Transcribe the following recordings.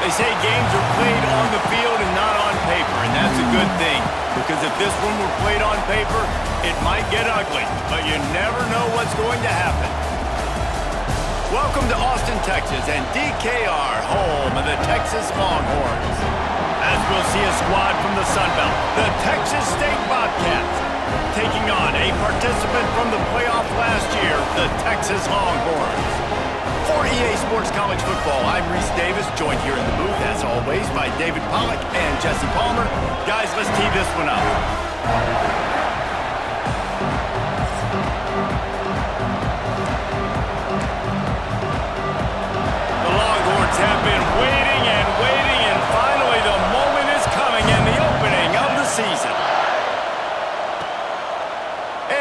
They say games are played on the field and not on paper, and that's a good thing. Because if this one were played on paper, it might get ugly, but you never know what's going to happen. Welcome to Austin, Texas, and DKR, home of the Texas Longhorns. As we'll see a squad from the Sun Belt, the Texas State Bobcats, taking on a participant from the playoff last year, the Texas Longhorns. For EA Sports College Football, I'm Reese Davis, joined here in the booth, as always, by David Pollack and Jesse Palmer. Guys, let's tee this one up. The Longhorns have been waiting, and finally the moment is coming in the opening of the season.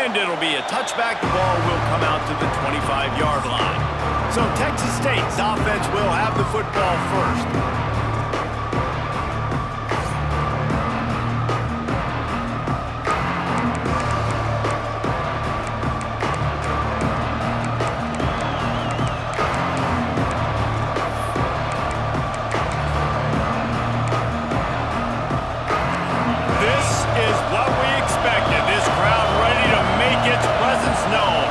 And it'll be a touchback. The ball will come out to the 25-yard line. So Texas State's offense will have the football first. This is what we expected. This crowd ready to make its presence known.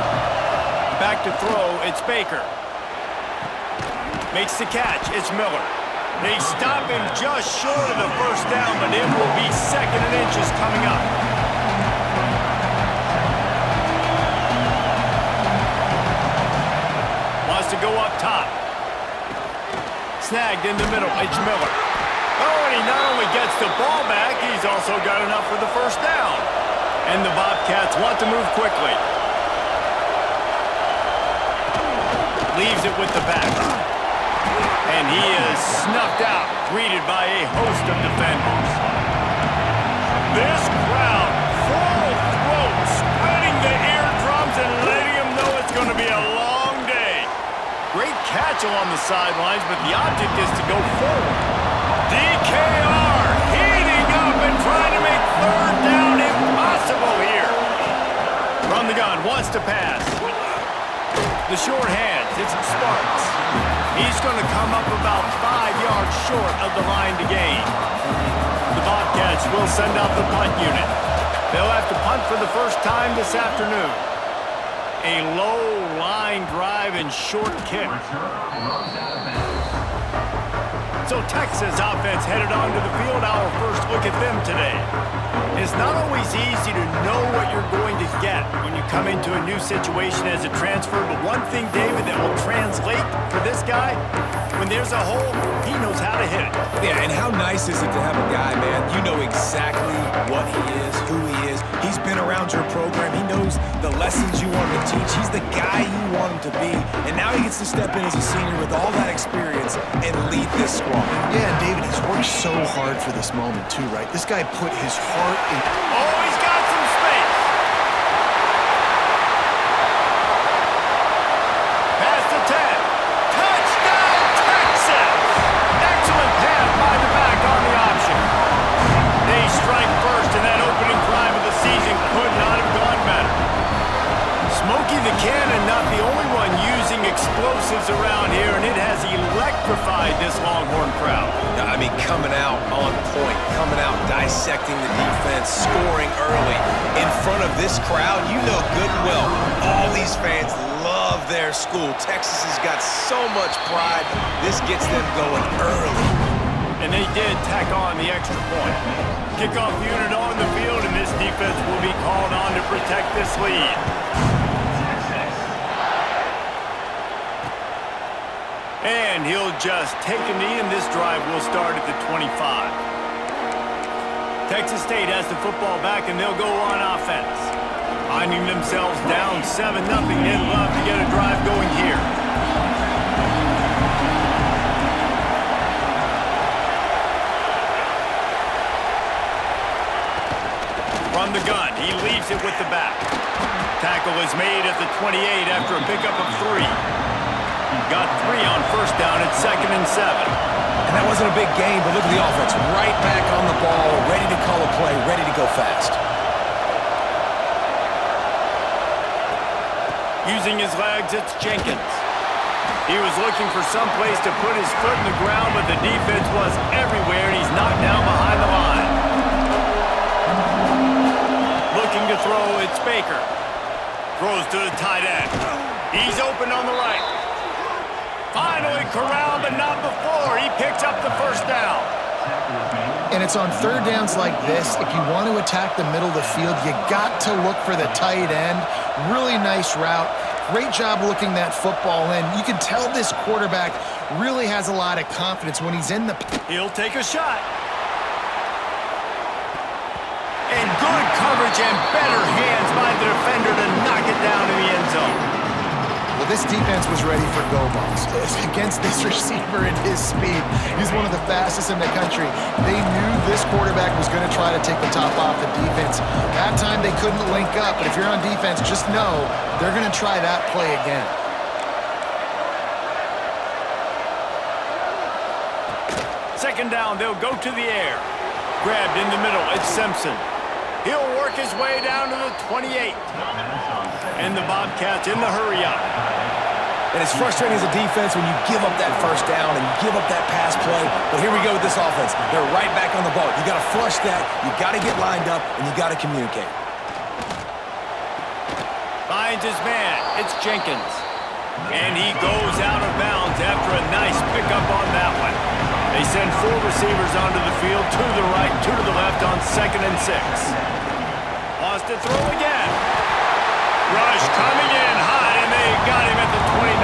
Back to throw, it's Baker. Makes the catch, it's Miller. They stop him just short of the first down, but it will be second and inches coming up. Wants to go up top. Snagged in the middle, it's Miller. Oh, and he not only gets the ball back, he's also got enough for the first down. And the Bobcats want to move quickly. Leaves it with the back. And he is snuffed out, greeted by a host of defenders. This crowd, full throat, spreading the eardrums and letting them know it's going to be a long day. Great catch along the sidelines, but the object is to go forward. DKR heating up and trying to make third down impossible here. From the gun, wants to pass. The short hands, it's Sparks. He's going to come up about 5 yards short of the line to gain. The Bobcats will send out the punt unit. They'll have to punt for the first time this afternoon. A low line drive and short kick. So Texas offense headed onto the field. Our first look at them today. It's not always easy to know what you're going to get when you come into a new situation as a transfer, but one thing, David, that will translate for this guy, when there's a hole, he knows how to hit it. Yeah, and how nice is it to have a guy, man, you know exactly what he is, who he is. He's been around your program. He knows the lessons you want him to teach. He's the guy you want him to be, and now he gets to step in as a senior with all that experience and lead this squad. Yeah, David, he's worked so hard for this moment, too, right? This guy put his heart in... Oh, he's got some space. Pass to 10. Touchdown, Texas! Excellent pass by the back on the option. They strike first, and that opening drive of the season could not have gone better. Smokey the Cannon, not the only one using explosives around here, and it has electrified this Longhorn crowd. I mean, coming out on point, coming out dissecting the defense, scoring early. In front of this crowd, you know good and well, all these fans love their school. Texas has got so much pride. This gets them going early. And they did tack on the extra point. Kickoff unit on the field, and this defense will be called on to protect this lead. And he'll just take a knee, and this drive will start at the 25. Texas State has the football back, and they'll go on offense. Finding themselves down 7-0, they'd love to get a drive going here. From the gun, he leaves it with the back. Tackle is made at the 28 after a pickup of 3. Got 3 on first down at 2nd and 7. And that wasn't a big game, but look at the offense. Right back on the ball, ready to call a play, ready to go fast. Using his legs, it's Jenkins. He was looking for some place to put his foot in the ground, but the defense was everywhere, and he's knocked down behind the line. Looking to throw, it's Baker. Throws to the tight end. He's open on the right. Finally corralled, but not before. He picks up the first down. And it's on third downs like this, if you want to attack the middle of the field, you got to look for the tight end. Really nice route. Great job looking that football in. You can tell this quarterback really has a lot of confidence when he's in the... He'll take a shot. And good coverage and better hands by the defender to knock it down in the end zone. Well, this defense was ready for go balls. Against this receiver and his speed, he's one of the fastest in the country. They knew this quarterback was going to try to take the top off the defense. That time they couldn't link up, but if you're on defense, just know they're going to try that play again. Second down, they'll go to the air. Grabbed in the middle, it's Simpson. He'll work his way down to the 28. And the Bobcats in the hurry-up. And it's frustrating as a defense when you give up that first down and you give up that pass play. But here we go with this offense. They're right back on the ball. You got to flush that, you got to get lined up, and you got to communicate. Finds his man. It's Jenkins. And he goes out of bounds after a nice pickup on that one. They send 4 receivers onto the field, 2 to the right, 2 to the left on 2nd and 6. Wants to throw again. Rush coming in high, and they got him at the 29.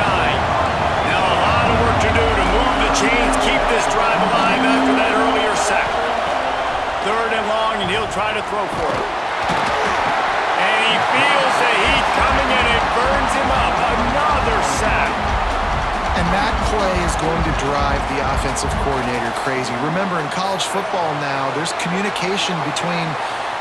Now a lot of work to do to move the chains, keep this drive alive after that earlier sack. 3rd and long, and he'll try to throw for it. And he feels the heat coming in. It burns him up. Another sack. And that play is going to drive the offensive coordinator crazy. Remember, in college football now, there's communication between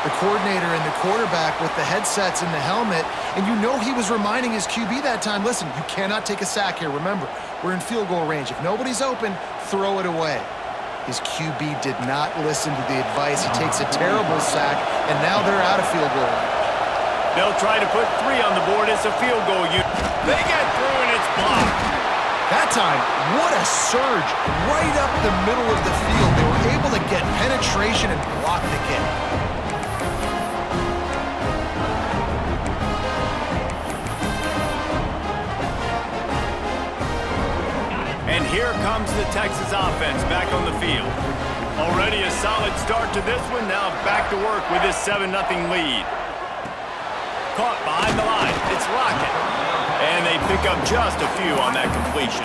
the coordinator and the quarterback with the headsets and the helmet, and you know he was reminding his QB that time, listen, you cannot take a sack here. Remember, we're in field goal range. If nobody's open, throw it away. His QB did not listen to the advice. He takes a terrible sack, and now they're out of field goal range. They'll try to put 3 on the board. It's a field goal. They get through, and it's blocked. That time, what a surge right up the middle of the field. They were able to get penetration and block the kick. And here comes the Texas offense back on the field. Already a solid start to this one. Now back to work with this 7-0 lead. Caught behind the line. It's Lockett. And they pick up just a few on that completion.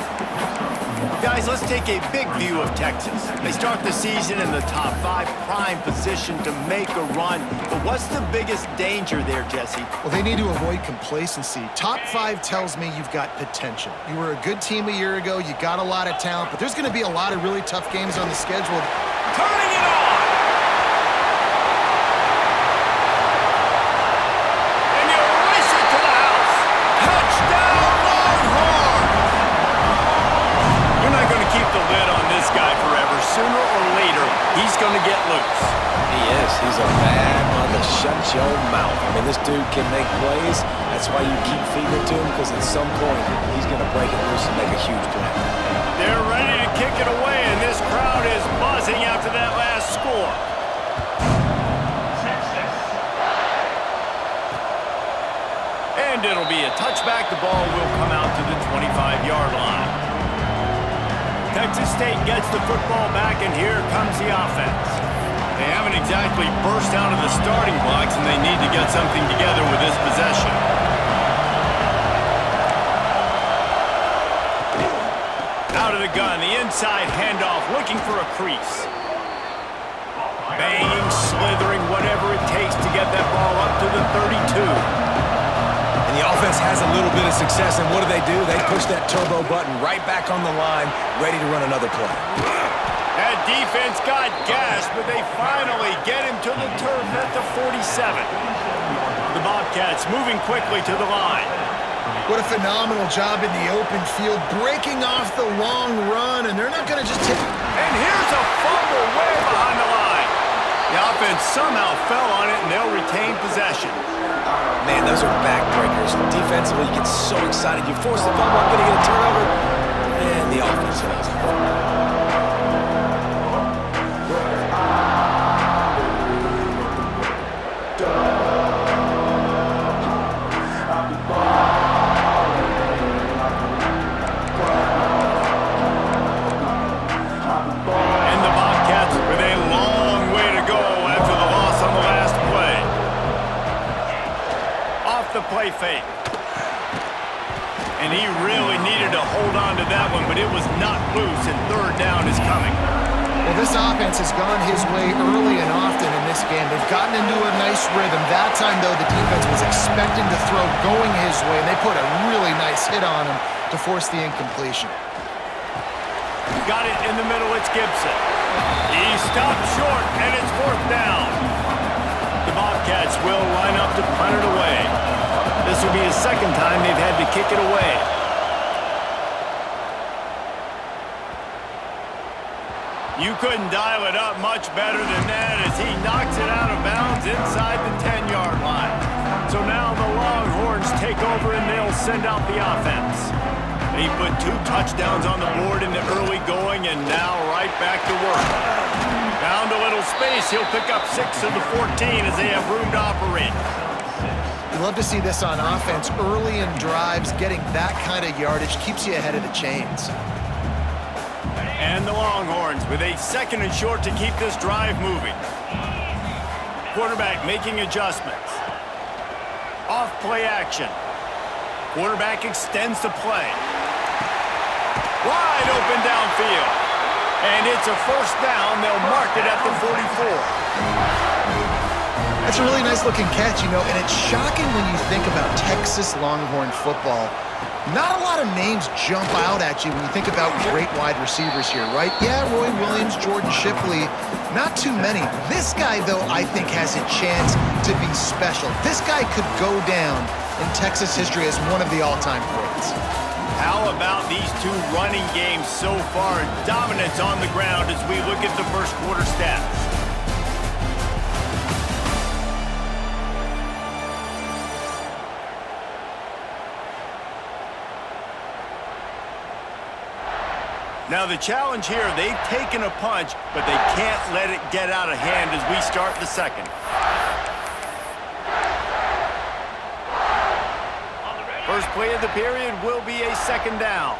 Guys, let's take a big view of Texas. They start the season in the top 5, prime position to make a run. But what's the biggest danger there, Jesse? Well, they need to avoid complacency. Top 5 tells me you've got potential. You were a good team a year ago. You got a lot of talent. But there's going to be a lot of really tough games on the schedule. Turning it on! And you race it to the house. Touchdown, Longhorns! You're not going to keep the lid on this guy forever. Sooner or later, he's going to get loose. He is. He's a bad one to shut your mouth. I mean, this dude can make plays. That's why you keep feeding it to him, because at some point, he's going to break it loose and make a huge play. They're ready to kick it away, and this crowd is buzzing after that last score. And it'll be a touchback. The ball will come out to the 25-yard line. Texas State gets the football back, and here comes the offense. They haven't exactly burst out of the starting blocks, and they need to get something together with this possession. Out of the gun, the inside handoff, looking for a crease. Banging, slithering, whatever it takes to get that ball up to the 32. And the offense has a little bit of success, and what do? They push that turbo button right back on the line, ready to run another play. That defense got gashed, but they finally get him to the turf at the 47. The Bobcats moving quickly to the line. What a phenomenal job in the open field, breaking off the long run, and they're not going to just take... And here's a fumble way behind the line. The offense somehow fell on it, and they'll retain possession. Man, those are backbreakers. Defensively, you get so excited. You force the fumble, I'm going to get a turnover. And he really needed to hold on to that one, but it was not loose, and third down is coming. Well, this offense has gone his way early and often in this game. They've gotten into a nice rhythm. That time, though, the defense was expecting to throw going his way, and they put a really nice hit on him to force the incompletion. Got it in the middle. It's Gibson. He stopped short, and it's fourth down. The Bobcats will line up to punt it away. This will be the second time they've had to kick it away. You couldn't dial it up much better than that as he knocks it out of bounds inside the 10-yard line. So now the Longhorns take over and they'll send out the offense. They put 2 touchdowns on the board in the early going and now right back to work. Found a little space. He'll pick up 6 of the 14 as they have room to operate. You love to see this on offense. Early in drives, getting that kind of yardage keeps you ahead of the chains. And the Longhorns with a 2nd and short to keep this drive moving. Quarterback making adjustments. Off play action. Quarterback extends the play. Wide open downfield. And it's a first down. They'll mark it at the 44. That's a really nice looking catch, and it's shocking when you think about Texas Longhorn football. Not a lot of names jump out at you when you think about great wide receivers here, right? Yeah, Roy Williams, Jordan Shipley, not too many. This guy, though, I think has a chance to be special. This guy could go down in Texas history as one of the all-time greats. How about these 2 running games so far? Dominance on the ground as we look at the first quarter stats. Now the challenge here, they've taken a punch, but they can't let it get out of hand as we start the second. First play of the period will be a 2nd down.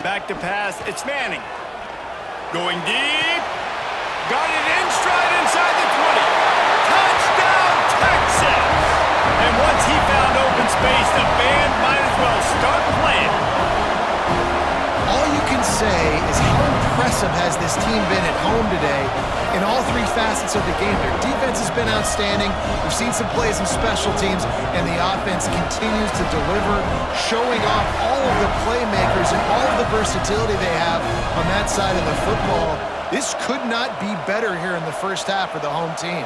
Back to pass, it's Manning. Going deep. Got it in stride inside the 20. Touchdown, Texas! And once he found open space, the band might as well start playing. All you can say is how impressive has this team been at home today in all 3 facets of the game. Their defense has been outstanding. We've seen some plays in special teams, and the offense continues to deliver, showing off all of the playmakers and all of the versatility they have on that side of the football. This could not be better here in the first half for the home team.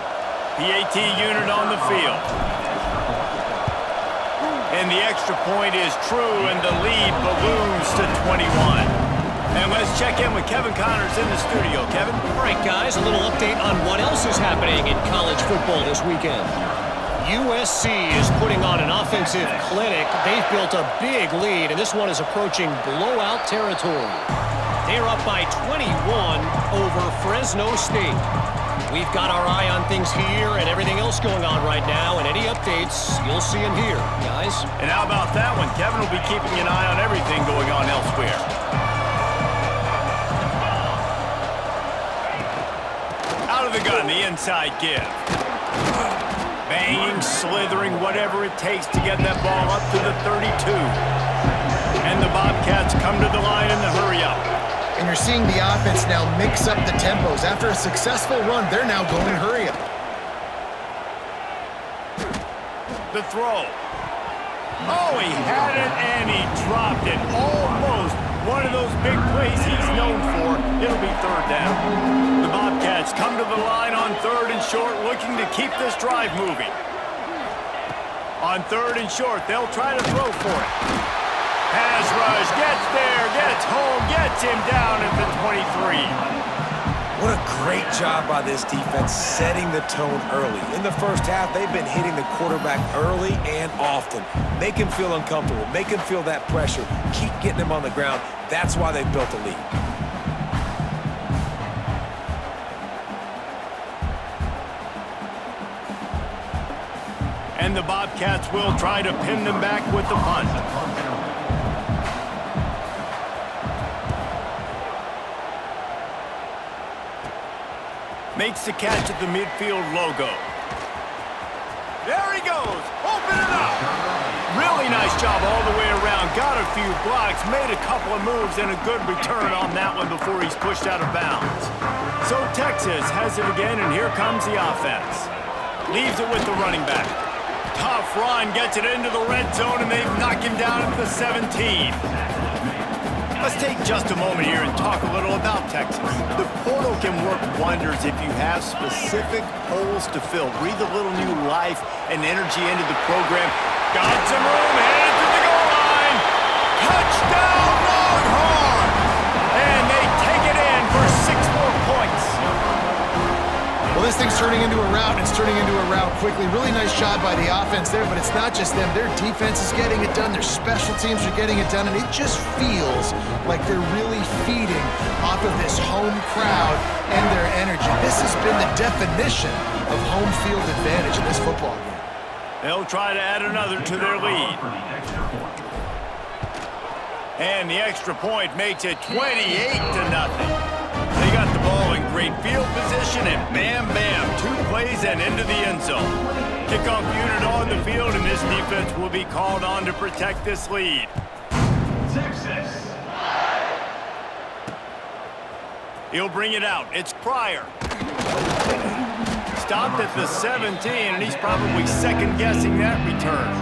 PAT unit on the field. And the extra point is true, and the lead balloons to 21. And let's check in with Kevin Connors in the studio. Kevin? All right, guys, a little update on what else is happening in college football this weekend. USC is putting on an offensive clinic. They've built a big lead, and this one is approaching blowout territory. They're up by 21 over Fresno State. We've got our eye on things here and everything else going on right now, and any updates you'll see and hear, guys. And how about that one? Kevin will be keeping an eye on everything going on elsewhere. Out of the gun, the inside give. Banging, slithering, whatever it takes to get that ball up to the 32. And the Bobcats come to the line in the hurry-up. And you're seeing the offense now mix up the tempos. After a successful run, they're now going hurry up. The throw. Oh, he had it and he dropped it. Almost one of those big plays he's known for. It'll be 3rd down. The Bobcats come to the line on 3rd and short, looking to keep this drive moving. On 3rd and short, they'll try to throw for it. Pass rush, gets there, gets home, gets him down at the 23. What a great job by this defense setting the tone early. In the first half, they've been hitting the quarterback early and often. Make him feel uncomfortable, make him feel that pressure, keep getting him on the ground. That's why they built a lead. And the Bobcats will try to pin them back with the punt. Makes the catch at the midfield logo. There he goes. Open it up. Really nice job all the way around. Got a few blocks, made a couple of moves, and a good return on that one before he's pushed out of bounds. So Texas has it again, and here comes the offense. Leaves it with the running back. Tough run, gets it into the red zone, and they knock him down at the 17. Let's take just a moment here and talk a little about Texas. The portal can work wonders if you have specific holes to fill. Breathe a little new life and energy into the program. Got some room, headed to the goal line. Touchdown, Longhorns! And they take it in for 6 more points. Well, this thing's turning into a rout, and it's turning into a rout quickly. Really nice job by the offense there, but it's not just them. Their defense is getting it done. Their special teams are getting it done, and it just feels like they're really feeding off of this home crowd and their energy. This has been the definition of home field advantage in this football game. They'll try to add another to their lead. And the extra point makes it 28-0. They got the ball in great field position, and bam, bam, 2 plays and into the end zone. Kickoff unit on the field, and this defense will be called on to protect this lead. Texas. He'll bring it out. It's Pryor. Stopped at the 17, and he's probably second-guessing that return.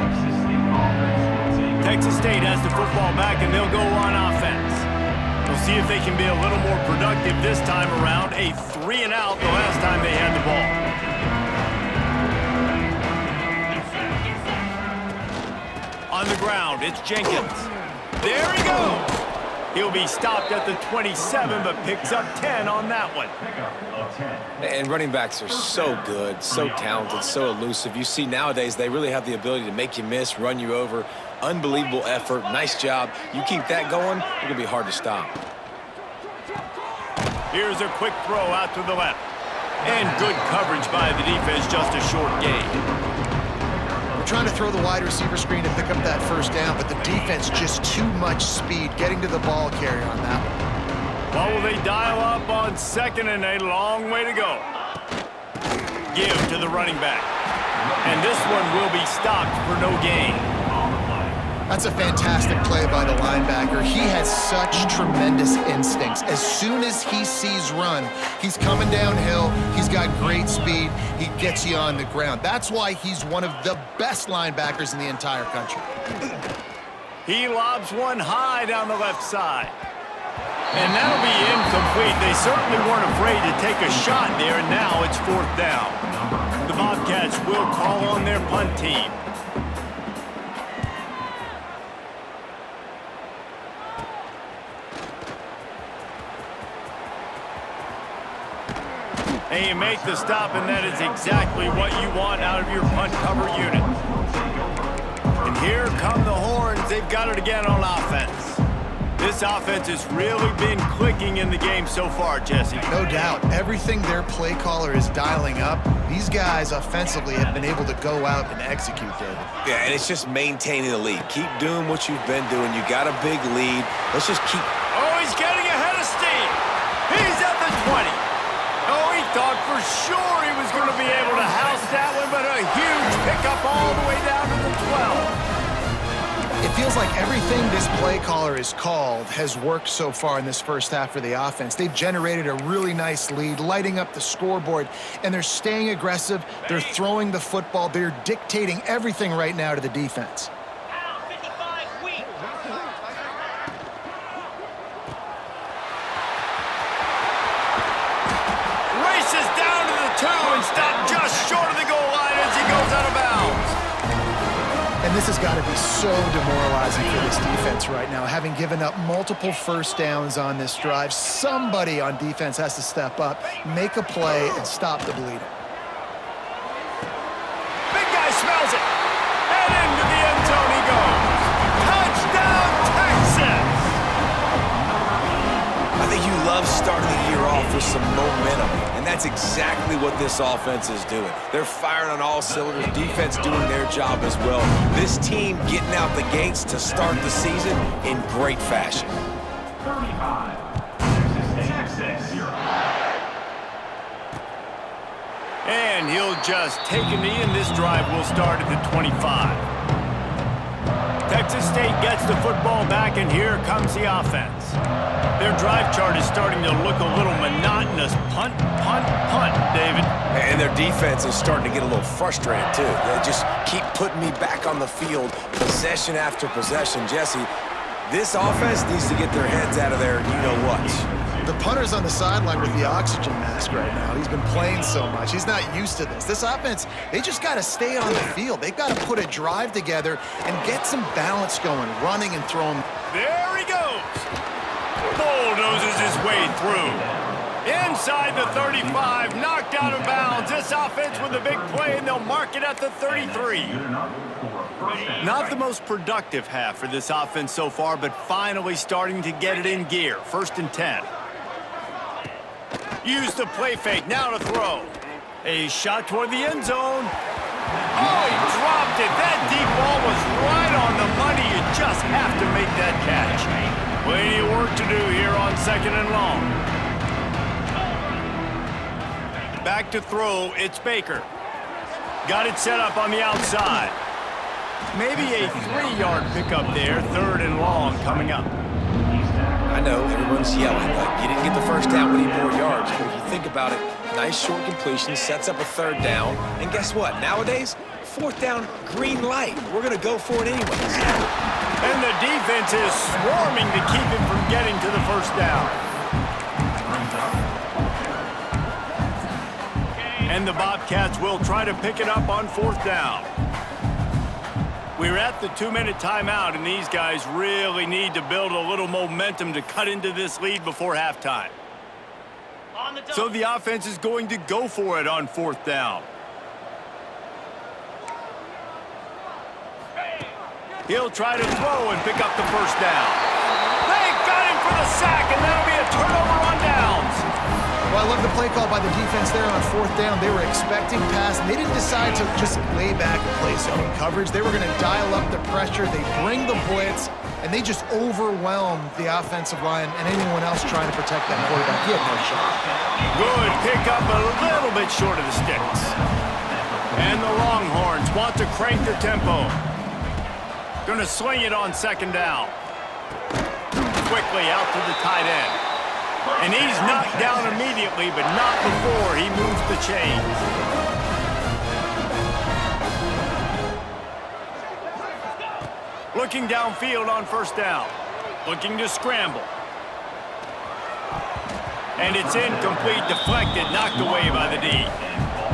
Texas State has the football back, and they'll go on offense. We'll see if they can be a little more productive this time around. A 3-and-out the last time they had the ball. On the ground, it's Jenkins. There he goes. He'll be stopped at the 27, but picks up 10 on that one. And running backs are so good, so talented, so elusive. You see nowadays they really have the ability to make you miss, run you over. Unbelievable effort. Nice job. You keep that going, it's going to be hard to stop. Here's a quick throw out to the left. And good coverage by the defense, just a short gain. We're trying to throw the wide receiver screen to pick up that first down, but the defense just too much speed getting to the ball carrier on that one. Well, will they dial up on 2nd and a long way to go? Give to the running back. And this one will be stopped for no gain. That's a fantastic play by the linebacker. He has such tremendous instincts. As soon as he sees run, he's coming downhill. He's got great speed. He gets you on the ground. That's why he's one of the best linebackers in the entire country. He lobs one high down the left side. And that'll be incomplete. They certainly weren't afraid to take a shot there, and now it's 4th down. The Bobcats will call on their punt team. And you make the stop, and that is exactly what you want out of your punt cover unit. And here come the Horns. They've got it again on offense. This offense has really been clicking in the game so far, Jesse. No doubt. Everything their play caller is dialing up, these guys offensively have been able to go out and execute, David. Yeah, and it's just maintaining the lead. Keep doing what you've been doing. You got a big lead. Let's just keep... Oh, he's getting ahead of steam. He's at the 20. Oh, he thought for sure he was going to be able to house that one, but a huge pickup all the way down to the 12. It feels like everything this play caller has called has worked so far in this first half for the offense. They've generated a really nice lead, lighting up the scoreboard, and they're staying aggressive. They're throwing the football. They're dictating everything right now to the defense. Races down to the 2 and stopped just short of the goal line as he goes out of bounds. And this has got to be so demoralizing for this defense right now. Having given up multiple first downs on this drive, somebody on defense has to step up, make a play, and stop the bleeding. Big guy smells it. And into the end zone he goes. Touchdown, Texas! I think you love starting the year off with some momentum, and that's exactly what this offense is doing. They're firing on all cylinders, defense doing their job as well. This team getting out the gates to start the season in great fashion. 35, Texas, 0. And he'll just take a knee, and this drive will start at the 25. Texas State gets the football back, and here comes the offense. Their drive chart is starting to look a little monotonous. Punt, punt, punt, David. And their defense is starting to get a little frustrated, too. They just keep putting me back on the field, possession after possession. Jesse, this offense needs to get their heads out of their you-know-what. The punter's on the sideline with the oxygen mask right now. He's been playing so much. He's not used to this. This offense, they just got to stay on the field. They've got to put a drive together and get some balance going, running and throwing. There he goes. Bulldozes his way through. Inside the 35, knocked out of bounds. This offense with a big play, and they'll mark it at the 33. Not the most productive half for this offense so far, but finally starting to get it in gear. 1st and 10. Use the play fake, now to throw. A shot toward the end zone. Oh, he dropped it. That deep ball was right on the money. You just have to make that catch. Plenty of work to do here on 2nd and long. Back to throw, it's Baker. Got it set up on the outside. Maybe a 3-yard pickup there, 3rd and long coming up. I know, everyone's yelling, like, you didn't get the first down, we need more yards. But if you think about it, nice short completion, sets up a 3rd down. And guess what? Nowadays, 4th down, green light. We're going to go for it anyways. And the defense is swarming to keep him from getting to the 1st down. And the Bobcats will try to pick it up on 4th down. We're at the 2-minute timeout, and these guys really need to build a little momentum to cut into this lead before halftime. So the offense is going to go for it on 4th down. He'll try to throw and pick up the 1st down. They got him for the sack, and that'll be a turnover on downs. Well, I love the play call by the defense there on 4th down. They were expecting pass, and they didn't decide to just lay back and play zone coverage. They were going to dial up the pressure. They bring the blitz, and they just overwhelmed the offensive line and anyone else trying to protect that quarterback. He had no shot. Good pickup, a little bit short of the sticks. And the Longhorns want to crank the tempo. Going to swing it on 2nd down. Quickly out to the tight end. And he's knocked down immediately, but not before he moves the chains. Looking downfield on 1st down. Looking to scramble. And it's incomplete, deflected, knocked away by the D.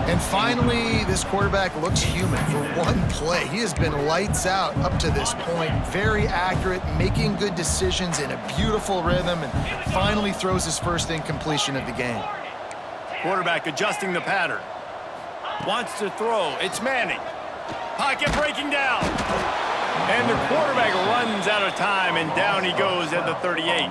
And finally, this quarterback looks human for one play. He has been lights out up to this point. Very accurate, making good decisions in a beautiful rhythm, and finally throws his first incompletion of the game. Quarterback adjusting the pattern. Wants to throw. It's Manning. Pocket breaking down. And the quarterback runs out of time, and down he goes at the 38.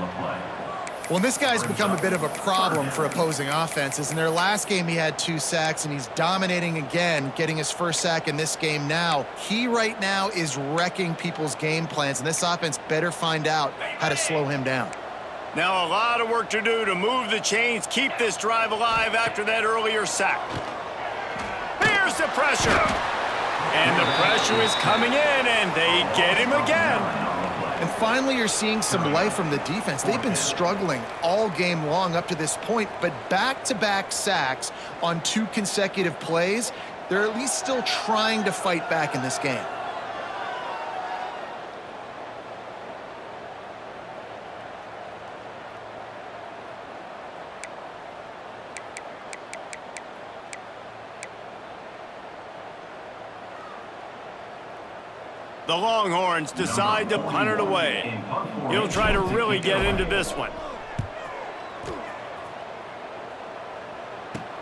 Well, this guy's become a bit of a problem for opposing offenses. In their last game, he had 2 sacks, and he's dominating again, getting his 1st sack in this game now. He right now is wrecking people's game plans, and this offense better find out how to slow him down. Now a lot of work to do to move the chains, keep this drive alive after that earlier sack. Here's the pressure. And the pressure is coming in, and they get him again. And finally, you're seeing some life from the defense. They've been struggling all game long up to this point, but back-to-back sacks on 2 consecutive plays, they're at least still trying to fight back in this game. The Longhorns decide to punt it away. He'll try to really get into this one.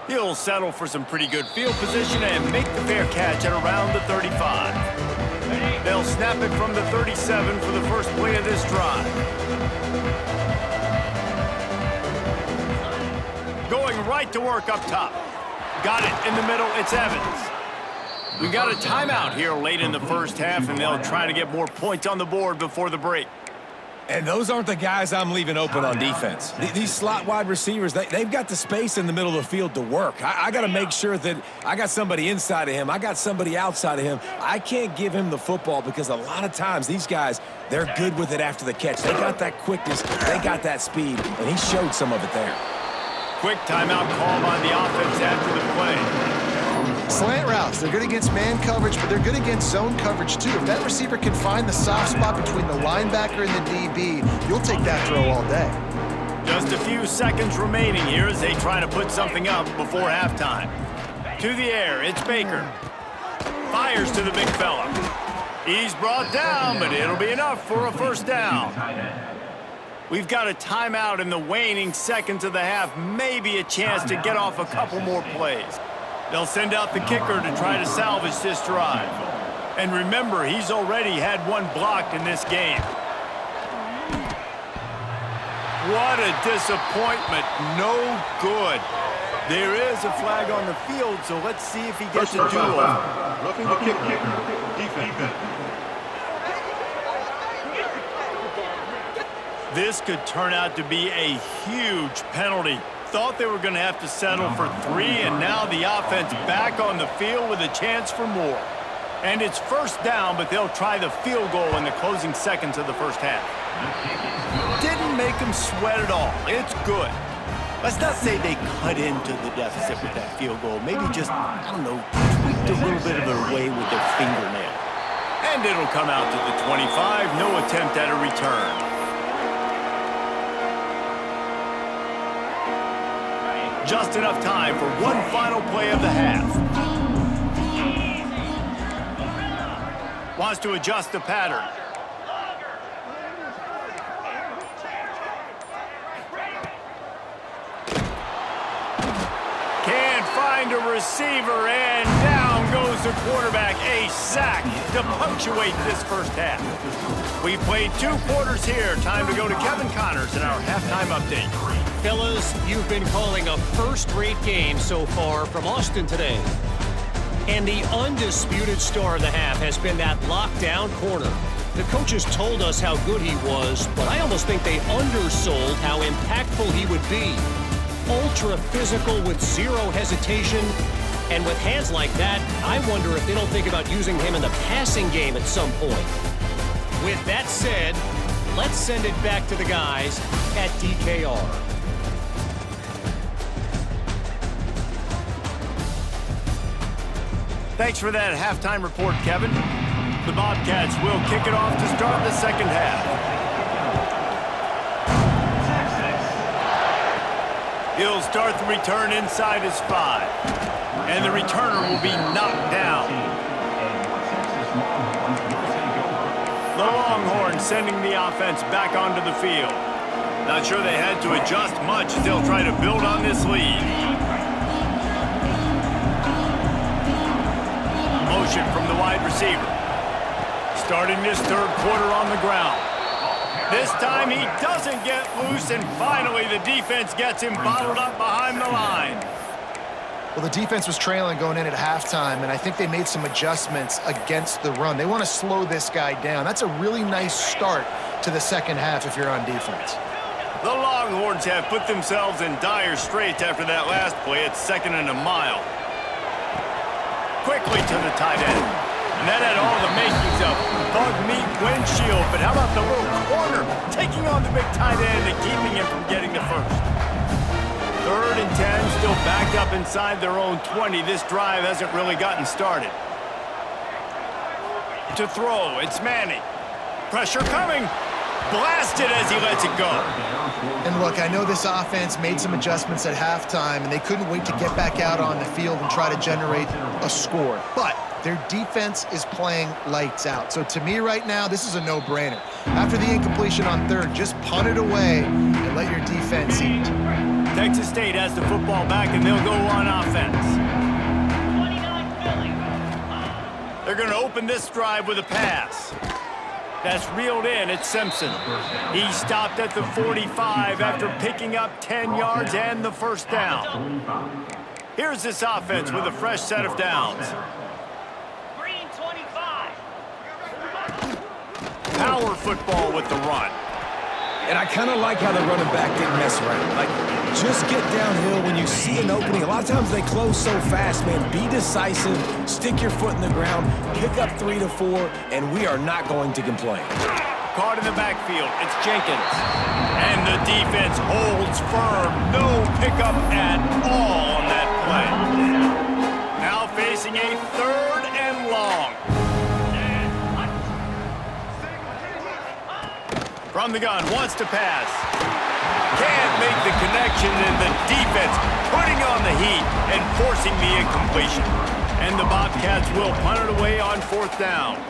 He'll settle for some pretty good field position and make the fair catch at around the 35. They'll snap it from the 37 for the first play of this drive. Going right to work up top. Got it in the middle, it's Evans. We got a timeout here late in the first half, and they'll try to get more points on the board before the break. And those aren't the guys I'm leaving open on defense. These slot wide receivers, they've got the space in the middle of the field to work. I got to make sure that I got somebody inside of him. I got somebody outside of him. I can't give him the football because a lot of times these guys, they're good with it after the catch. They got that quickness. They got that speed, and he showed some of it there. Quick timeout called on the offense after the play. Slant routes, they're good against man coverage, but they're good against zone coverage too. If that receiver can find the soft spot between the linebacker and the DB, you'll take that throw all day. Just a few seconds remaining here as they try to put something up before halftime. To the air, it's Baker. Fires to the big fella. He's brought down, but it'll be enough for a first down. We've got a timeout in the waning seconds of the half, maybe a chance to get off a couple more plays. They'll send out the kicker to try to salvage this drive. And remember, he's already had one blocked in this game. What a disappointment. No good. There is a flag on the field, so let's see if he gets a do-over. Looking to kick, defense. This could turn out to be a huge penalty. Thought they were going to have to settle for 3, and now the offense back on the field with a chance for more. And it's first down, but they'll try the field goal in the closing seconds of the first half. Didn't make them sweat at all. It's good. Let's not say they cut into the deficit with that field goal. Maybe just, I don't know, tweaked a little bit of it away with their fingernail. And it'll come out to the 25. No attempt at a return. Just enough time for one final play of the half. Wants to adjust the pattern. Can't find a receiver, and down goes the quarterback. A sack to punctuate this first half. We've played 2 quarters here. Time to go to Kevin Connors in our halftime update. Fellas, you've been calling a first-rate game so far from Austin today. And the undisputed star of the half has been that lockdown corner. The coaches told us how good he was, but I almost think they undersold how impactful he would be. Ultra physical with zero hesitation. And with hands like that, I wonder if they don't think about using him in the passing game at some point. With that said, let's send it back to the guys at DKR. Thanks for that halftime report, Kevin. The Bobcats will kick it off to start the second half. He'll start the return inside his 5. And the returner will be knocked down. The Longhorns sending the offense back onto the field. Not sure they had to adjust much as they'll try to build on this lead. Motion from the wide receiver. Starting this third quarter on the ground. This time he doesn't get loose, and finally the defense gets him bottled up behind the line. Well, the defense was trailing going in at halftime, and I think they made some adjustments against the run. They want to slow this guy down. That's a really nice start to the second half if you're on defense. The Longhorns have put themselves in dire straits after that last play. It's 2nd and a mile. Quickly to the tight end. And that had all the makings of bug meat windshield. But how about the little corner taking on the big tight end and keeping him from getting the first? 3rd and 10, still backed up inside their own 20. This drive hasn't really gotten started. To throw, it's Manning. Pressure coming. Blasted as he lets it go. And look, I know this offense made some adjustments at halftime, and they couldn't wait to get back out on the field and try to generate a score. But their defense is playing lights out. So to me right now, this is a no-brainer. After the incompletion on 3rd, just punt it away and let your defense eat. Texas State has the football back, and they'll go on offense. They're going to open this drive with a pass. That's reeled in. It's Simpson. He stopped at the 45 after picking up 10 yards and the first down. Here's this offense with a fresh set of downs. Green 25. Power football with the run. And I kind of like how the running back didn't mess around. Like, just get downhill when you see an opening. A lot of times they close so fast, man. Be decisive, stick your foot in the ground, pick up 3 to 4, and we are not going to complain. Caught in the backfield, it's Jenkins. And the defense holds firm. No pickup at all on that play. Now facing a 3rd and long. From the gun, wants to pass. Can't make the connection, and the defense putting on the heat and forcing the incompletion. And the Bobcats will punt it away on 4th down.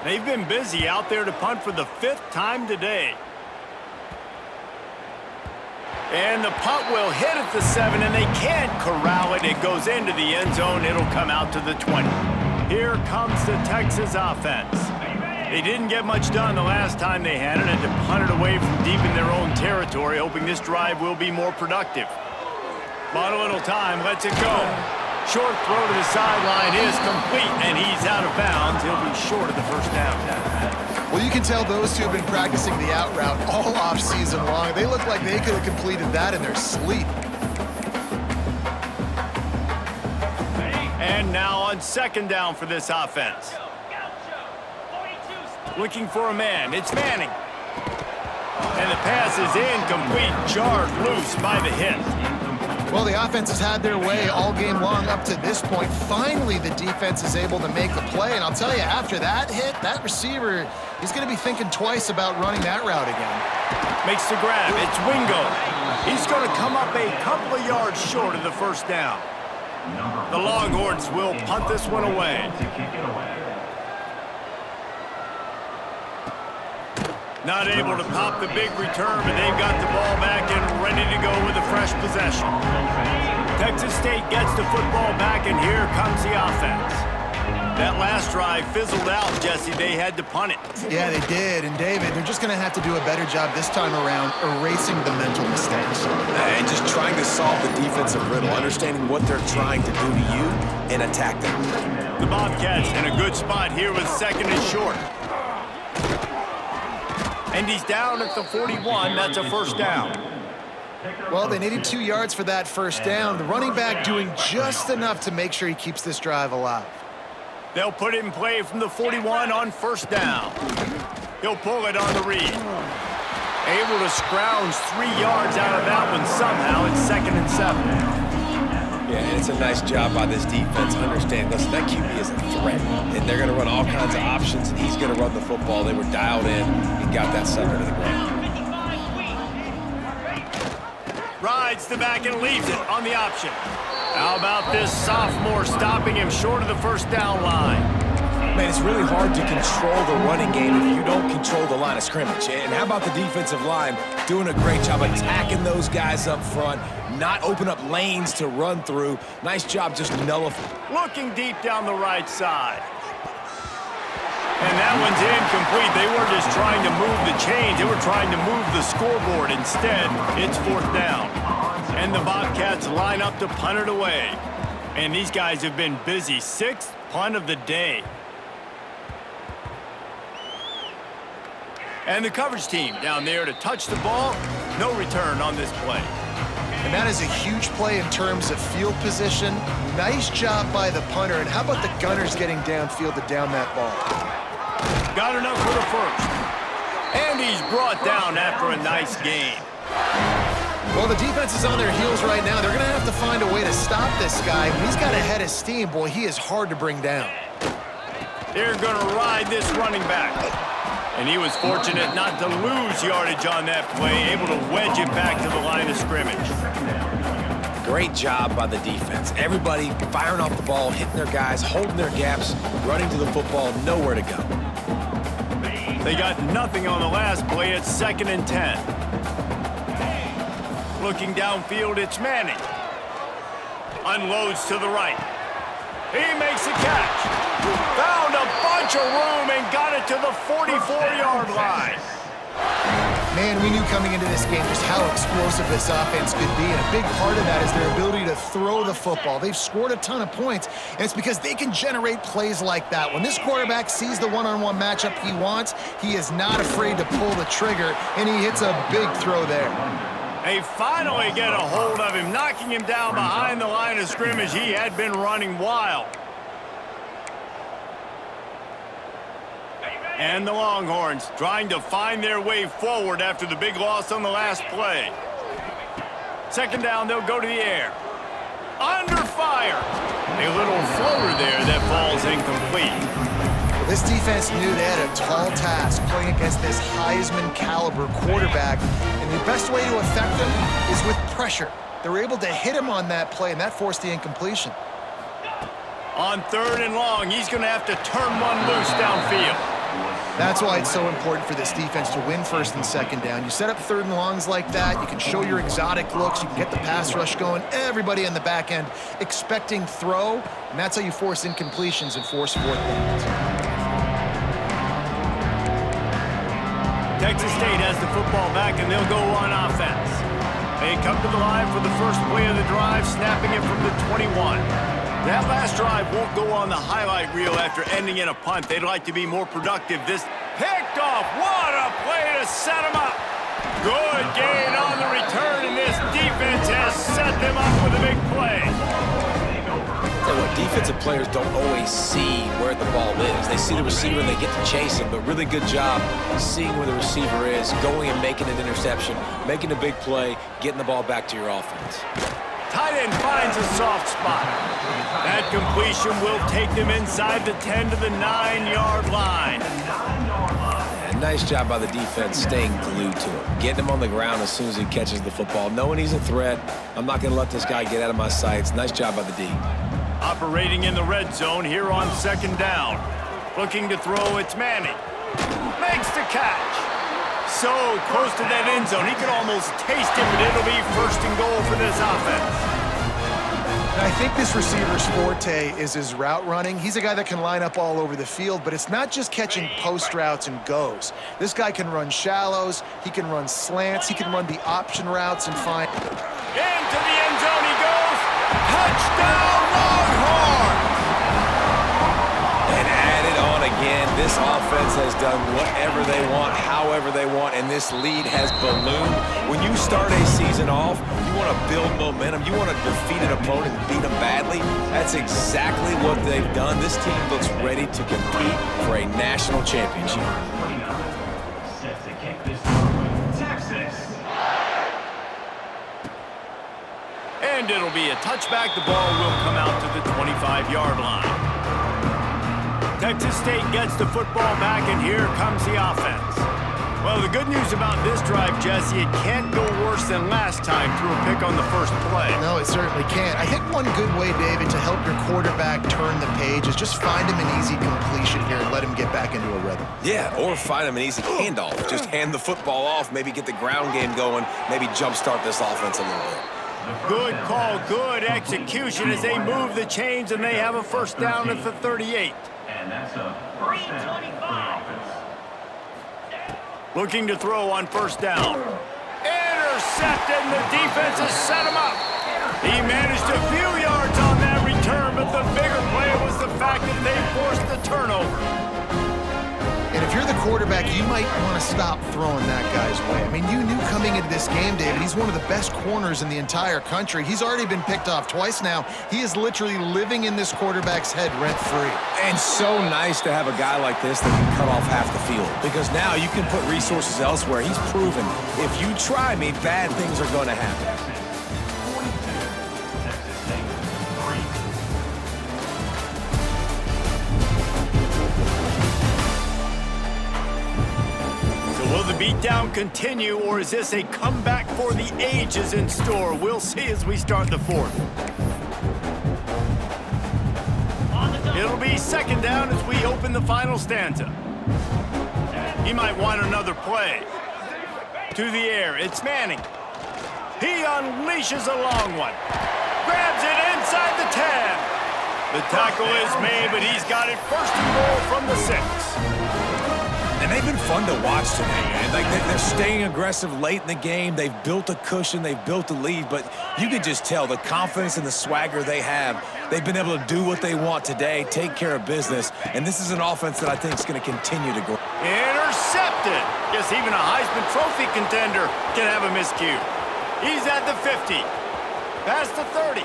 They've been busy out there to punt for the 5th time today. And the punt will hit at the 7, and they can't corral it. It goes into the end zone. It'll come out to the 20. Here comes the Texas offense. They didn't get much done the last time they had it, and to punt it away from deep in their own territory, hoping this drive will be more productive. But a little time, lets it go. Short throw to the sideline is complete, and he's out of bounds. He'll be short of the 1st down. Well, you can tell those two have been practicing the out route all off-season long. They look like they could have completed that in their sleep. And now on 2nd down for this offense. Looking for a man. It's Manning. And the pass is incomplete. Jarred loose by the hit. Well, the offense has had their way all game long up to this point. Finally, the defense is able to make a play. And I'll tell you, after that hit, that receiver, he's going to be thinking twice about running that route again. Makes the grab. It's Wingo. He's going to come up a couple of yards short of the 1st down. The Longhorns will punt this one away. Not able to pop the big return, but they've got the ball back and ready to go with a fresh possession. Texas State gets the football back, and here comes the offense. That last drive fizzled out, Jesse. They had to punt it. Yeah, they did. And, David, they're just going to have to do a better job this time around erasing the mental mistakes. And just trying to solve the defensive riddle, understanding what they're trying to do to you and attack them. The Bobcats in a good spot here with 2nd and short. And he's down at the 41. That's a 1st down. Well, they needed 2 yards for that 1st down. The running back doing just enough to make sure he keeps this drive alive. They'll put it in play from the 41 on 1st down. He'll pull it on the read. Able to scrounge 3 yards out of that one somehow. It's 2nd and 7. Yeah, and it's a nice job by this defense. Understand, listen, that QB is a threat, and they're going to run all kinds of options, and he's going to run the football. They were dialed in and got that sucker to the ground. Rides the back and leaves it on the option. How about this sophomore stopping him short of the 1st down line? Man, it's really hard to control the running game if you don't control the line of scrimmage. And how about the defensive line doing a great job attacking those guys up front, not open up lanes to run through. Nice job just nullifying. Looking deep down the right side. And that one's incomplete. They weren't just trying to move the chains. They were trying to move the scoreboard. Instead, it's 4th down. And the Bobcats line up to punt it away. And these guys have been busy. 6th punt of the day. And the coverage team down there to touch the ball. No return on this play. And that is a huge play in terms of field position. Nice job by the punter. And how about the gunners getting downfield to down that ball? Got enough for the 1st. And he's brought down after a nice gain. Well, the defense is on their heels right now. They're going to have to find a way to stop this guy. When he's got a head of steam, boy, he is hard to bring down. They're going to ride this running back. And he was fortunate not to lose yardage on that play, able to wedge it back to the line of scrimmage. Great job by the defense. Everybody firing off the ball, hitting their guys, holding their gaps, running to the football, nowhere to go. They got nothing on the last play. It's 2nd and 10. Looking downfield, it's Manning. Unloads to the right. He makes a catch. Found a bunch of room and got it to the 44-yard line. Man, we knew coming into this game just how explosive this offense could be, and a big part of that is their ability to throw the football. They've scored a ton of points, and it's because they can generate plays like that. When this quarterback sees the one-on-one matchup he wants, he is not afraid to pull the trigger, and he hits a big throw there. They finally get a hold of him, knocking him down behind the line of scrimmage. He had been running wild. And the Longhorns trying to find their way forward after the big loss on the last play. Second down, they'll go to the air. Under fire. A little floater there that falls incomplete. Well, this defense knew they had a tall task playing against this Heisman caliber quarterback, and the best way to affect him is with pressure. They were able to hit him on that play, and that forced the incompletion. On third and long, he's going to have to turn one loose downfield. That's why it's so important for this defense to win first and second down. You set up third and longs like that, you can show your exotic looks, you can get the pass rush going, everybody in the back end expecting throw, and that's how you force incompletions and force fourth downs. Texas State has the football back, and they'll go on offense. They come to the line for the first play of the drive, snapping it from the 21. That last drive won't go on the highlight reel after ending in a punt. They'd like to be more productive. This picked off. What a play to set them up. Good gain on the return, and this defense has set them up with a big play. Tell you what, defensive players don't always see where the ball is. They see the receiver and they get to chase him, but really good job seeing where the receiver is, going and making an interception, making a big play, getting the ball back to your offense. Tight end finds a soft spot. That completion will take them inside the 10 to the 9-yard line. And nice job by the defense staying glued to him, getting him on the ground as soon as he catches the football, knowing he's a threat. I'm not going to let this guy get out of my sights. Nice job by the D. Operating in the red zone here on second down. Looking to throw, it's Manning. Makes the catch. So close to that end zone, he can almost taste it, but it'll be first and goal for this offense. I think this receiver's forte is his route running. He's a guy that can line up all over the field, but it's not just catching post routes and goes. This guy can run shallows, he can run slants, he can run the option routes and find... Into the end zone he goes. Touchdown, Longhorns! And add it on again. This offense has done whatever they want, however they want, and this lead has ballooned. When you start a season off, you want to build momentum. You want to defeat an opponent and beat them badly. That's exactly what they've done. This team looks ready to compete for a national championship. Set to kick this Texas. And it'll be a touchback. The ball will come out to the 25-yard line. Texas State gets the football back, and here comes the offense. Well, the good news about this drive, Jesse, it can't go worse than last time through a pick on the first play. No, it certainly can't. I think one good way, David, to help your quarterback turn the page is just find him an easy completion here and let him get back into a rhythm. Yeah, or find him an easy handoff. Just hand the football off, maybe get the ground game going, maybe jumpstart this offense a little bit. Good call, good execution as they move the chains, and they have a first down at the 38. And that's a first down for the offense. Looking to throw on first down. Intercepted, and the defense has set him up. He managed a few yards on that return, but the bigger play was the fact that they forced the turnover. And if you're the quarterback, you might want to stop throwing that guy's way. I mean, you knew coming into this game, David, he's one of the best corners in the entire country. He's already been picked off twice now. He is literally living in this quarterback's head rent-free. And so nice to have a guy like this that can cut off half the field, because now you can put resources elsewhere. He's proven if you try me, bad things are going to happen. Texas State 3. Will the beatdown continue, or is this a comeback for the ages in store? We'll see as we start the fourth. It'll be second down as we open the final stanza. He might want another play. To the air, it's Manning. He unleashes a long one. Grabs it inside the 10. The tackle is made, but he's got it first and goal from the 6. And they've been fun to watch today, man. Like, they're staying aggressive late in the game. They've built a cushion. They've built a lead. But you can just tell the confidence and the swagger they have. They've been able to do what they want today, take care of business. And this is an offense that I think is going to continue to grow. Intercepted. Guess even a Heisman Trophy contender can have a miscue. He's at the 50. Past the 30.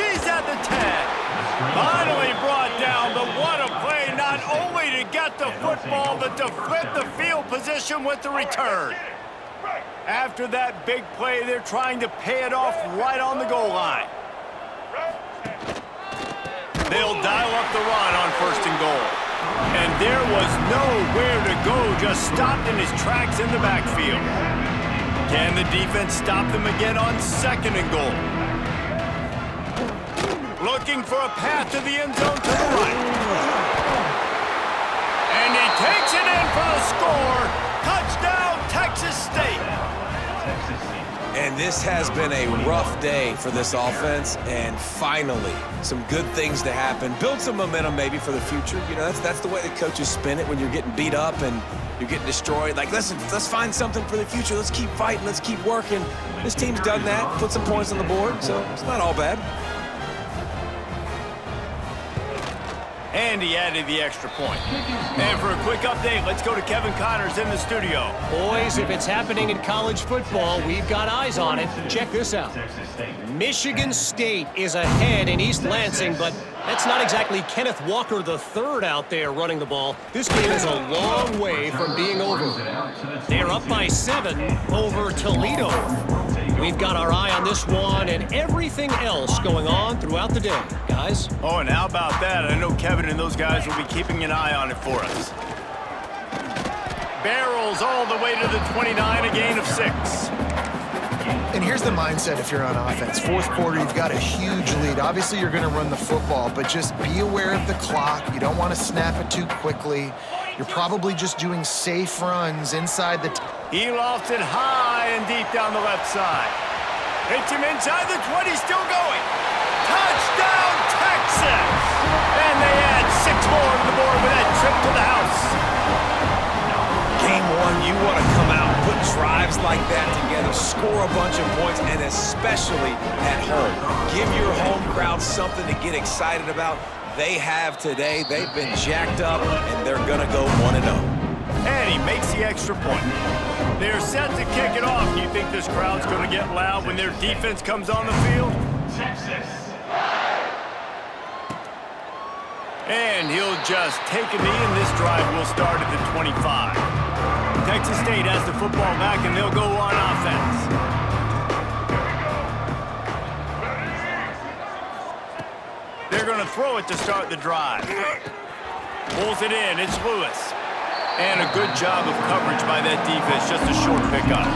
He's at the 10. Finally brought down, but what a play, not only to get the football, but to flip the field position with the return. After that big play, they're trying to pay it off right on the goal line. They'll dial up the run on 1st and goal. And there was nowhere to go, just stopped in his tracks in the backfield. Can the defense stop them again on 2nd and goal? Looking for a path to the end zone to the right. And he takes it in for the score. Touchdown, Texas State. And this has been a rough day for this offense, and finally, some good things to happen. Build some momentum maybe for the future. You know, that's the way the coaches spin it when you're getting beat up and you're getting destroyed. Like, listen, let's find something for the future. Let's keep fighting. Let's keep working. This team's done that, put some points on the board, so it's not all bad. And he added the extra point. And for a quick update, let's go to Kevin Connors in the studio. Boys, if it's happening in college football, we've got eyes on it. Check this out. Michigan State is ahead in East Lansing, but that's not exactly Kenneth Walker III out there running the ball. This game is a long way from being over. They're up by 7 over Toledo. We've got our eye on this one and everything else going on throughout the day, guys. Oh, and how about that? I know Kevin and those guys will be keeping an eye on it for us. Barrels all the way to the 29, a gain of 6. And here's the mindset if you're on offense. 4th quarter, you've got a huge lead. Obviously, you're going to run the football, but just be aware of the clock. You don't want to snap it too quickly. You're probably just doing safe runs inside the... He lofts it high and deep down the left side. Hits him inside the 20, still going. Touchdown, Texas! And they add 6 more to the board with that trip to the house. Game 1, you want to come out, put drives like that together, score a bunch of points, and especially at home. Give your home crowd something to get excited about. They have today. They've been jacked up, and they're going to go 1-0. And he makes the extra point. They're set to kick it off. You think this crowd's going to get loud when their defense comes on the field? Texas. And he'll just take a knee, and this drive will start at the 25. Texas State has the football back, and they'll go on offense. They're going to throw it to start the drive. Pulls it in. It's Lewis. And a good job of coverage by that defense. Just a short pickup.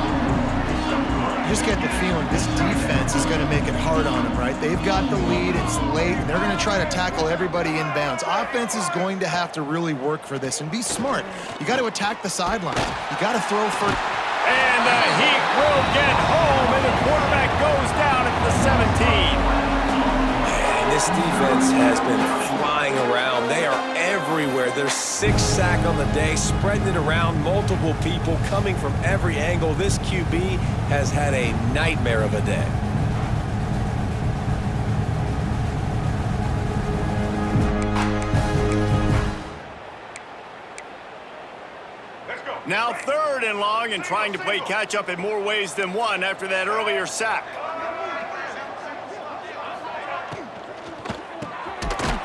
You just get the feeling this defense is going to make it hard on them, right? They've got the lead. It's late, and they're going to try to tackle everybody inbounds. Offense is going to have to really work for this and be smart. You got to attack the sidelines. You got to throw for... And the Heat will get home, and the quarterback goes down at the 17. This defense has been flying around. They are everywhere. There's 6 sacks on the day, spreading it around, multiple people coming from every angle. This QB has had a nightmare of a day. Now 3rd and long, and trying to play catch-up in more ways than one after that earlier sack.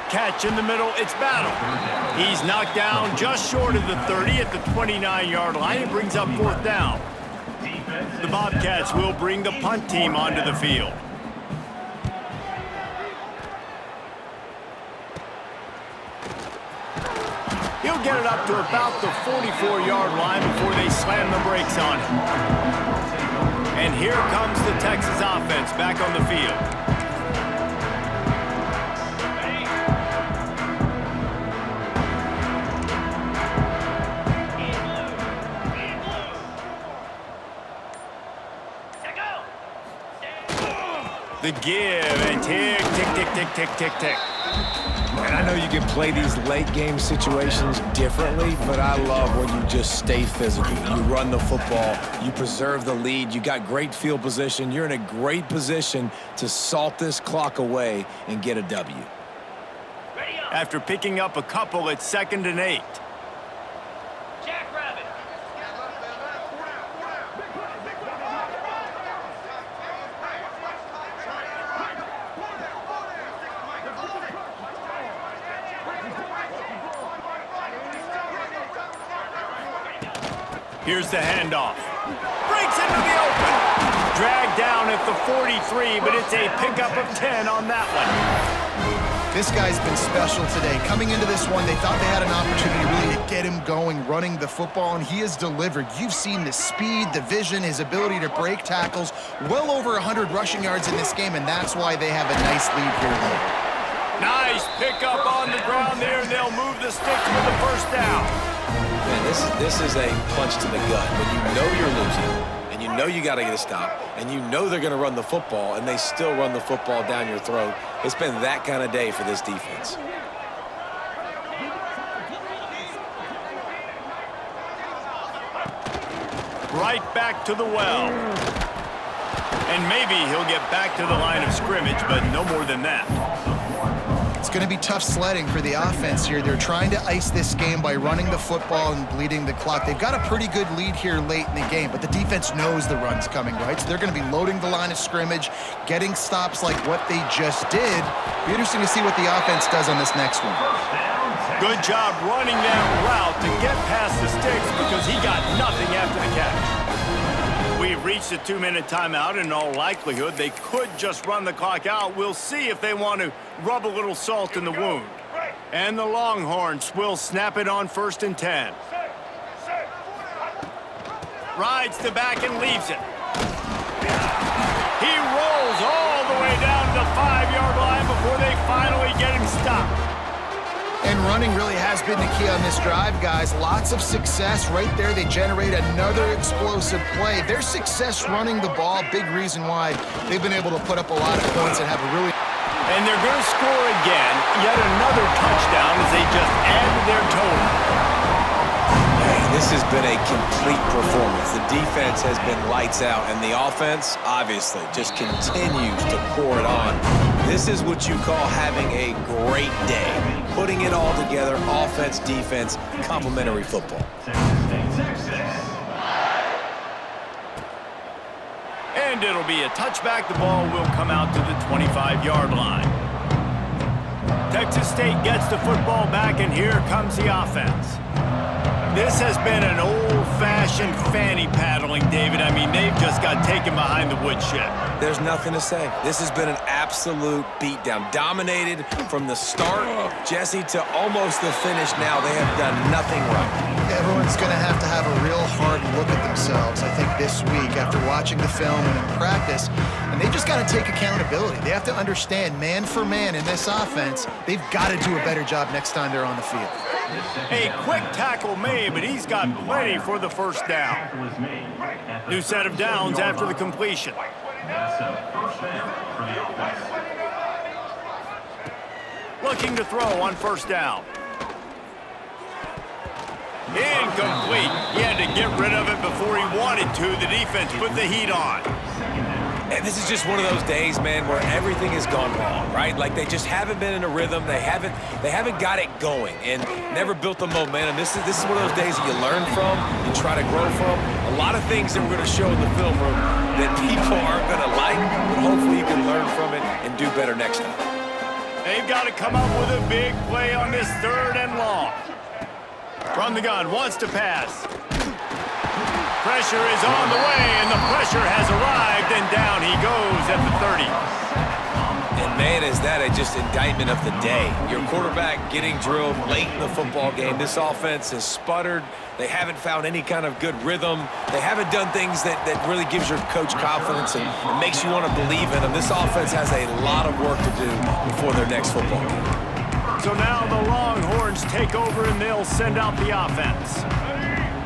Catch in the middle, it's Battle. He's knocked down just short of the 30 at the 29-yard line. It brings up 4th down. The Bobcats will bring the punt team onto the field. He'll get it up to about the 44-yard line before they slam the brakes on him. And here comes the Texas offense back on the field. The give, and tick, tick, tick, tick, tick, tick, tick. And I know you can play these late game situations differently, but I love when you just stay physical. You run the football, you preserve the lead, you got great field position, you're in a great position to salt this clock away and get a W. After picking up a couple, it's 2nd and 8. Jackrabbit. Here's the handoff. Breaks into the open. Dragged down at the 43, but it's a pickup of 10 on that one. This guy's been special today. Coming into this one, they thought they had an opportunity really to get him going, running the football, and he has delivered. You've seen the speed, the vision, his ability to break tackles. Well over 100 rushing yards in this game, and that's why they have a nice lead here late. Nice pickup on the ground there, and they'll move the sticks for the first down. Man, this is a punch to the gut. When you know you're losing, and you know you got to get a stop, and you know they're going to run the football, and they still run the football down your throat. It's been that kind of day for this defense. Right back to the well. And maybe he'll get back to the line of scrimmage, but no more than that. It's going to be tough sledding for the offense here. They're trying to ice this game by running the football and bleeding the clock. They've got a pretty good lead here late in the game, but the defense knows the run's coming, right? So they're going to be loading the line of scrimmage, getting stops like what they just did. Be interesting to see what the offense does on this next one. Good job running that route to get past the sticks because he got nothing after the catch. We've reached a 2-minute timeout, and in all likelihood, they could just run the clock out. We'll see if they want to rub a little salt in the wound. And the Longhorns will snap it on 1st and 10. Rides the back and leaves it. He rolls all the way down to the 5-yard line before they finally get him stopped. And running really has been the key on this drive, guys. Lots of success right there. They generate another explosive play. Their success running the ball, big reason why they've been able to put up a lot of points and have a really... And they're going to score again, yet another touchdown as they just add to their total. Man, this has been a complete performance. The defense has been lights out, and the offense, obviously, just continues to pour it on. This is what you call having a great day. Putting it all together, offense, defense, complementary football. And it'll be a touchback. The ball will come out to the 25-yard line. Texas State gets the football back, and here comes the offense. This has been an old-fashioned fanny paddling, David. I mean, they've just got taken behind the woodshed. There's nothing to say. This has been an absolute beatdown. Dominated from the start, Jesse, to almost the finish now. They have done nothing right. Everyone's going to have a real hard look at themselves, I think, this week after watching the film and in practice. And they just got to take accountability. They have to understand, man for man in this offense, they've got to do a better job next time they're on the field. A quick tackle made, but he's got plenty for the first down. New set of downs after the completion. That's a first down for the offense. Looking to throw on first down. Incomplete. He had to get rid of it before he wanted to. The defense put the heat on. And this is just one of those days, man, where everything has gone wrong, right? Like they just haven't been in a rhythm. They haven't got it going and never built the momentum. This is one of those days that you learn from, you try to grow from. A lot of things that we're going to show in the film room that people aren't going to like, but hopefully you can learn from it and do better next time. They've got to come up with a big play on this 3rd and long. From the gun, wants to pass. Pressure is on the way, and the pressure has arrived, and down he goes at the 30. And man, is that just indictment of the day. Your quarterback getting drilled late in the football game. This offense has sputtered. They haven't found any kind of good rhythm. They haven't done things that really gives your coach confidence and makes you want to believe in them. This offense has a lot of work to do before their next football game. So now the Longhorns take over, and they'll send out the offense.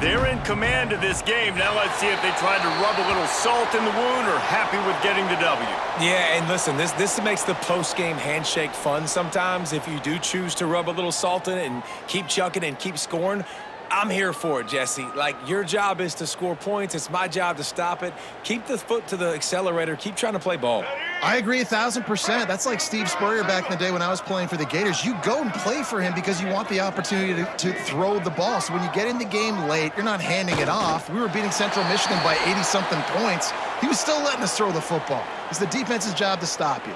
They're in command of this game. Now let's see if they try to rub a little salt in the wound or happy with getting the W. Yeah, and listen, this makes the post-game handshake fun sometimes. If you do choose to rub a little salt in it and keep chucking and keep scoring, I'm here for it, Jesse. Like, your job is to score points. It's my job to stop it. Keep the foot to the accelerator. Keep trying to play ball. I agree 1,000%. That's like Steve Spurrier back in the day when I was playing for the Gators. You go and play for him because you want the opportunity to throw the ball. So when you get in the game late, you're not handing it off. We were beating Central Michigan by 80-something points. He was still letting us throw the football. It's the defense's job to stop you.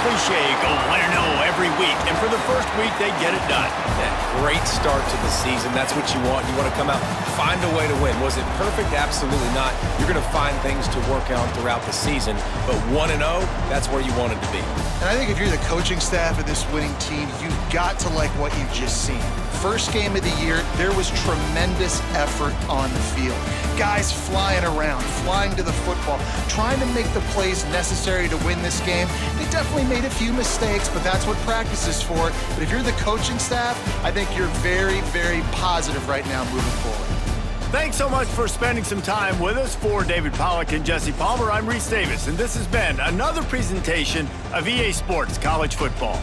Cliche, go 1-0 every week, and for the first week, they get it done. That great start to the season. That's what you want. You want to come out, find a way to win. Was it perfect? Absolutely not. You're going to find things to work on throughout the season, but 1-0, that's where you wanted to be. And I think if you're the coaching staff of this winning team, you've got to like what you've just seen. First game of the year, there was tremendous effort on the field. Guys flying around, flying to the football, trying to make the plays necessary to win this game. They definitely made a few mistakes, but that's what practice is for. But if you're the coaching staff, I think you're very, very positive right now moving forward. Thanks so much for spending some time with us. For David Pollack and Jesse Palmer, I'm Reese Davis, and this has been another presentation of EA Sports College Football.